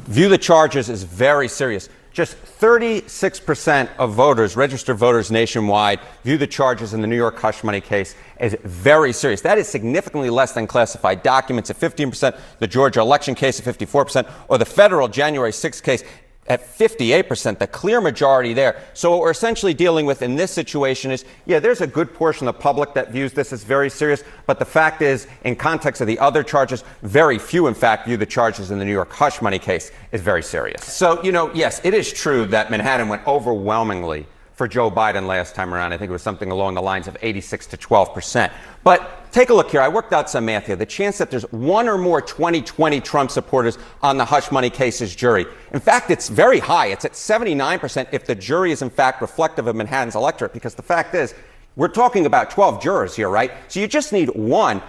view the charges as very serious. Just 36% of voters, registered voters nationwide, view the charges in the New York hush money case as very serious. That is significantly less than classified documents at 15%, the Georgia election case at 54%, or the federal January 6th case at 58%, the clear majority there. So what we're essentially dealing with in this situation is, yeah, there's a good portion of the public that views this as very serious, but the fact is, in context of the other charges, very few, in fact, view the charges in the New York hush money case as very serious. So, yes, it is true that Manhattan went overwhelmingly for Joe Biden last time around. I think it was something along the lines of 86 to 12%. But take a look here. I worked out some math here. The chance that there's one or more 2020 Trump supporters on the hush money case's jury. In fact, it's very high. It's at 79% if the jury is in fact reflective of Manhattan's electorate, because the fact is, we're talking about 12 jurors here, right? So you just need one,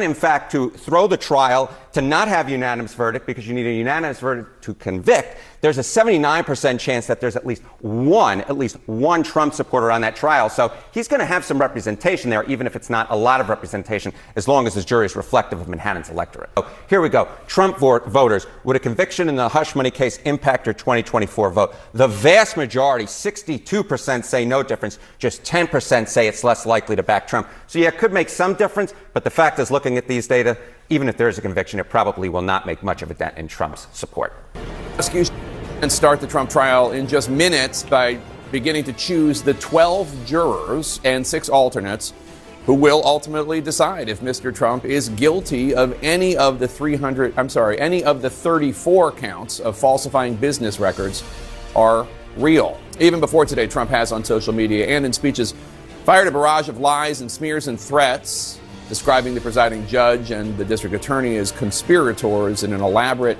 in fact, to throw the trial, to not have unanimous verdict, because you need a unanimous verdict to convict. There's a 79% chance that there's at least one Trump supporter on that trial. So he's going to have some representation there, even if it's not a lot of representation, as long as his jury is reflective of Manhattan's electorate. So here we go. Trump voters, would a conviction in the hush money case impact your 2024 vote? The vast majority, 62%, say no difference. Just 10% say it's less likely to back Trump. So yeah, it could make some difference, but the fact is, looking at these data, even if there is a conviction, it probably will not make much of a dent in Trump's support. And start the Trump trial in just minutes by beginning to choose the 12 jurors and 6 alternates who will ultimately decide if Mr. Trump is guilty of any of the 34 counts of falsifying business records are real. Even before today, Trump has on social media and in speeches fired a barrage of lies and smears and threats, describing the presiding judge and the district attorney as conspirators in an elaborate,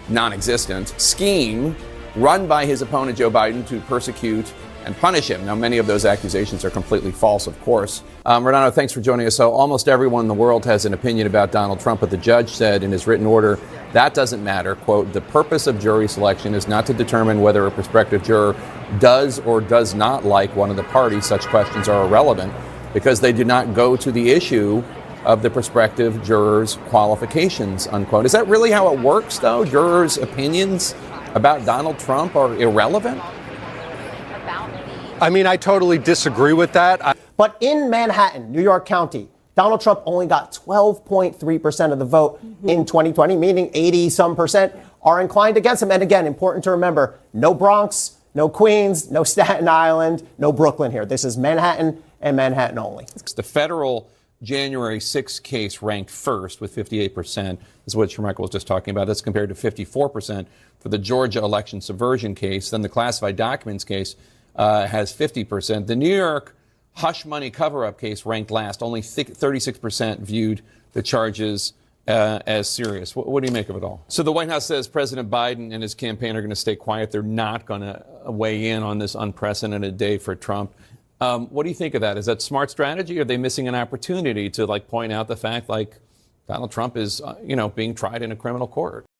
non-existent scheme run by his opponent Joe Biden to persecute and punish him. Now, many of those accusations are completely false, of course. Renato, thanks for joining us. So almost everyone in the world has an opinion about Donald Trump, but the judge said in his written order, that doesn't matter. Quote, the purpose of jury selection is not to determine whether a prospective juror does or does not like one of the parties. Such questions are irrelevant because they do not go to the issue of the prospective jurors' qualifications, unquote. Is that really how it works, though? Jurors' opinions about Donald Trump are irrelevant? I mean, I totally disagree with that. But in Manhattan, New York County, Donald Trump only got 12.3% of the vote in 2020, meaning 80-some% are inclined against him. And again, important to remember, no Bronx, no Queens, no Staten Island, no Brooklyn here. This is Manhattan and Manhattan only. The federal January 6th case ranked first with 58%, is what Shermichael was just talking about. That's compared to 54% for the Georgia election subversion case. Then the classified documents case has 50%. The New York hush money cover-up case ranked last. Only 36% viewed the charges as serious. What do you make of it all? So the White House says President Biden and his campaign are going to stay quiet. They're not going to weigh in on this unprecedented day for Trump. What do you think of that? Is that smart strategy? Or are they missing an opportunity to point out the fact Donald Trump is, being tried in a criminal court?